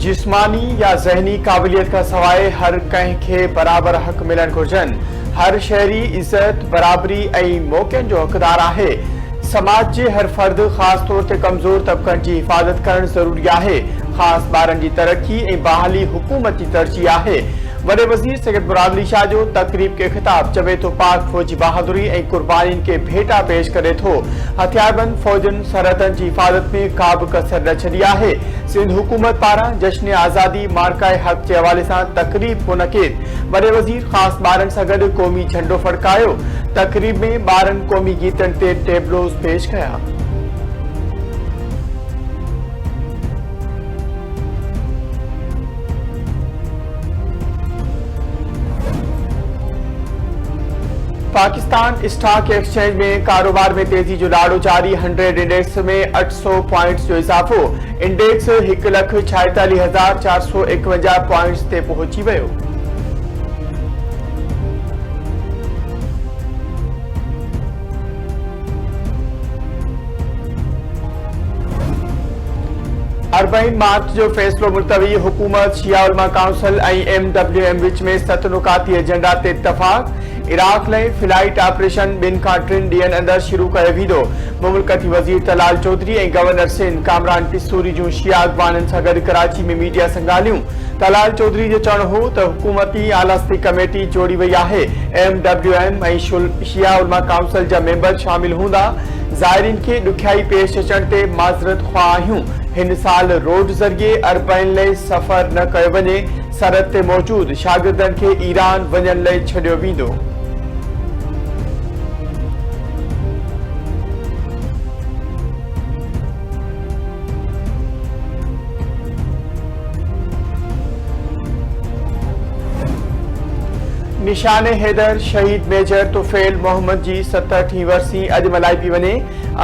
जिस्मानी या ज़हनी काबिलियत का सवाइ हर कंहिं खे बराबर हक़ मिलण घुरिजनि। हर शहरी इज़त बराबरी ऐं मौक़नि जो हक़दार आहे। समाज जे हर फर्द ख़ासि तौर ते कमज़ोर तबक़नि जी हिफ़ाज़त करणु ज़रूरी आहे। ख़ासि ॿारनि जी तरक़ी ऐं बहाली हुकूमत जी तरजीह आहे। वॾे वज़ीर सैयद मुराद अली शाह जो तक़रीब खे ख़िताब चवे थो पाक फ़ौजी बहादुरी ऐं क़ुर्बानीनि खे भेटा पेश करे थो। हथियारबंद फ़ौजुनि सरहदनि जी हिफ़ाज़त में का बि कसर न छॾी आहे। सिंध हुकूमत पारां जश्न आज़ादी मार्काए हक़ जे हवाले सां तक़रीब मुनक़िद। वॾे वज़ीर ख़ासि ॿारनि सां गॾु क़ौमी झंडो फड़कायो। तक़रीब में ॿारनि क़ौमी गीतनि ते टेबलोज़ पेश कया। पाकिस्तान स्टॉक एक्सचेंज में कारोबार में तेजी जो लाड़ो जारी। 100 इंडेक्स में 800 पॉइंट्स जो इज़ाफ़ो। इंडेक्स 1,46,451 पॉइंट्स ते पहुची वियो। अरबईन मार्च जो फ़ैसिलो मुल्तवी। हुकूमत शिया उलमा काउंसिल ऐं MWM विच में 7 नुकाती एजेंडा ते इत्तफ़ाक़। इराक़ लाइ फ्लाइट ऑपरेशन 2 खां 3 ॾींहनि अंदरि शुरू कयो वेंदो। मुमलकती वज़ीर तलाल चौधरी ऐं गवर्नर सिंध कामरान पिस्तूरी जूं शिया अॻवाननि सां गॾु कराची में मीडिया सां ॻाल्हियूं। तलाल चौधरी जो चवणु हो त हुकूमती आलास्ती कमेटी जोड़ी वई आहे। MWM ऐं शिया उलमा काउंसिल जा मेंबर शामिल हूंदा। ज़ाइरीन खे ॾुखियाई पेश अचण ते माज़रत ख़्वाह आहियूं। हिन साल रोड ज़रिए अरबईन लाइ सफ़र न कयो वञे। सरहद ते मौजूद शागिर्दनि खे ईरान वञण लाइ छॾियो वेंदो। निशाने हैदर शहीद मेजर तुफैल मोहम्मद जी 67वीं वरसी अॼु मल्हाई पई वञे।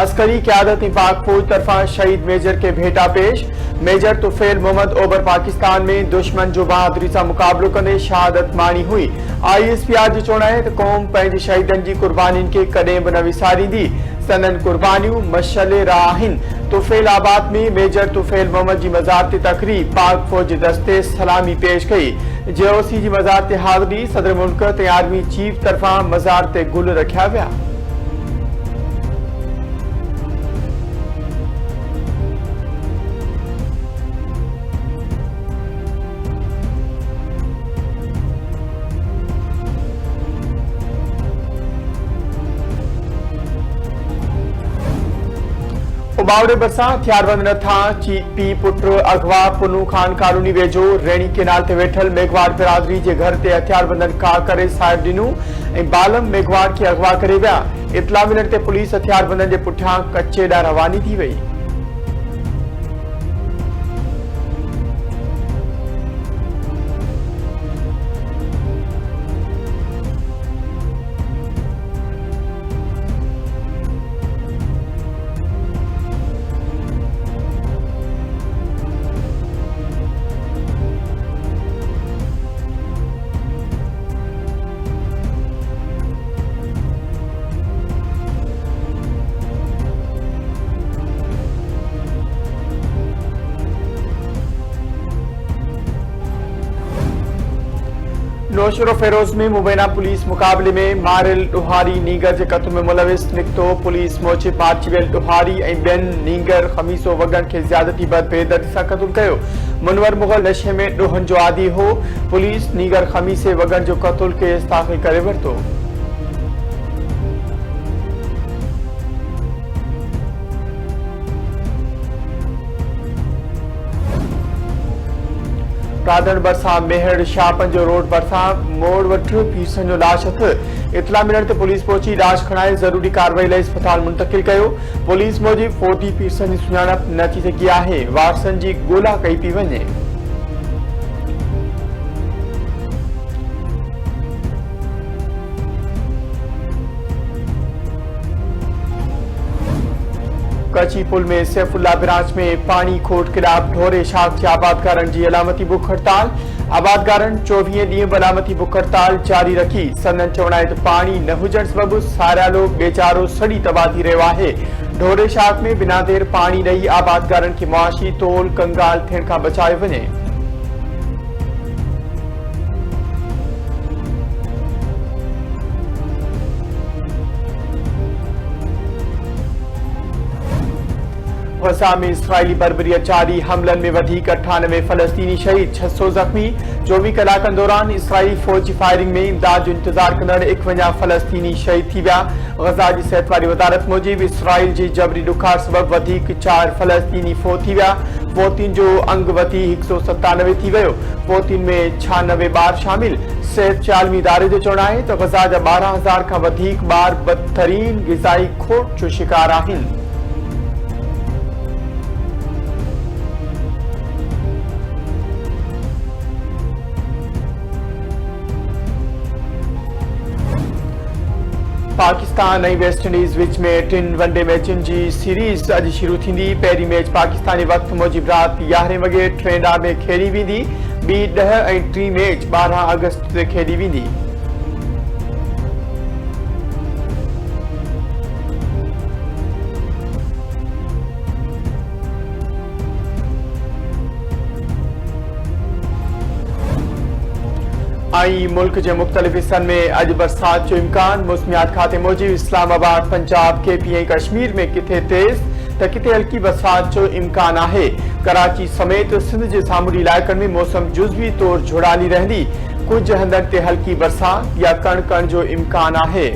अस्करी क़यादत ऐं पाक फ़ौज तरफ़ां शहीद मेजर खे भेटा पेश। मेजर तुफैल मोहम्मद ओभर पाकिस्तान में दुश्मन जो बहादुरी सां मुक़ाबिलो कंदे शहादत माणी हुई। ISPR जो चवणु आहे त क़ौम पंहिंजे शहीदनि जी क़ुर्बानीनि खे कॾहिं बि न विसारींदी। संदनि क़ुर्बानियूं मशअले राह आहिनि। तुफैल आबाद में मेजर तुफैल मोहम्मद जी मज़ार ते तक़रीब। पाक फ़ौज जे दस्ते सलामी पेश कई। JOC जी मज़ार ते हाज़िरी। सदर मुल्क ते आर्मी चीफ तरफ़ां मज़ार ते गुल रखिया विया। उबावड़े बरसां हथियारबंद नथा। पी पुट अगवा पुनू खान कॉलोनी वेझो रेणी केनाल ते वेठल मेघवाड़ बिरादरी जे घर ते हथियारबंदनि का करे साहिब ॾिनूं ऐं बालम मेघवाड़ खे अगवा करे विया। इतला मिलण ते पुलिस हथियारबंदनि जे पुठियां कचे ॾांहुं रवानी थी वई। नौशरो फेरोज में मुबैना पुलिस मुक़ाबले में मारियल ॾोहारी नीगर जे क़त्ल में मुलविस निकितो। पुलिस मूजिब मारिजी वियल ॾोहारी ऐं ॿियनि नीगर ख़मीसो वॻनि खे ज़्यादती बेदर्दी सां क़त्ल कयो। मुनवर मुग़ल नशे में ॾोहनि जो आदी हो। पुलिस नीगर ख़मीसे वॻनि जो क़त्ल केस दाख़िल करे वरितो। प्रादण बरसां मेहड़ शाहपंजो रोड बरसां मोड़ वठ पीरसन जो लाश हथ। इतला मिलण ते पुलिस पहुची लाश खणाए ज़रूरी कार्रवाई लाइ अस्पताल मुंतक़िल कयो। पुलिस मूजिब 40 पीरसन जी सुञाणप न थी सघी आहे। वारसनि जी ॻोल्हा कई पई वञे। कची पुल में सैफुल्ला ब्रांच में पानी खोट खिलाफ ढोरे शाख जे आबादकारनि जी अलामती बुख हड़ताल। आबादकारनि 24 ॾींहं अलामती बुख हड़ताल जारी रखी। संदन चवणु आहे त पाणी न हुजण सबबि सारियालो बेचारो सड़ी तबाह थी रहियो आहे। ढोरे शाख में बिना देर पाणी ॾेई आबादकारनि खे मुआशी तौल कंगाल थियण खां बचायो वञे। गजा में इसराइली बर्बरियतचारी हमलन में वधीक 98 फलस्तीनी शहीद, 600 जख्मी। 24 कलाकनि दौरान इसराइली फौज जी फायरिंग में इमदाद जो इंतजार कंदड़ 51 फलस्तीनी शहीद थी विया। गजा जी सेहत वारी वज़ारत मूजिब इसराइल जी जबरी ॾुखार सबब वधीक 4 फलस्तीनी फौत थी विया। फौतियुनि जो अंग वधी 197 थी वियो। फौतियुनि में 96 ॿार शामिल। सेहत जे आलमी इदारे जो चवणु आहे त गजा जा 12,000 खां वधीक ॿार बदतरीन ग़िज़ाई खोट जो शिकार आहिनि। पाकिस्तान ऐं वेस्ट इंडीज़ विच में 3 वनडे मैचुनि जी सीरीज़ अॼु शुरू थींदी। पहिरीं मैच पाकिस्तानी वक़्त मूजिब राति 11 वॻे ट्रेंडा में खेॾी वेंदी। ॿी 10 ऐं टीं मैच 12 अगस्त ते खेॾी वेंदी। मुल्क के मुख्तलिफ हिस्सनि में अॼु बरसात जो इम्कान। मौसमियात खाते मूजिब इस्लामाबाद, पंजाब, KP ऐं कश्मीर में किथे तेज़ त किथे हल्की बरसात जो इम्कान आहे। कराची समेत सिंध जे सामूंडी इलाइक़नि में मौसम जुज़वी तौर झुड़ाली रहंदी। कुछ हंधनि ते हल्की बरसात या कण कण जो इम्कान आहे।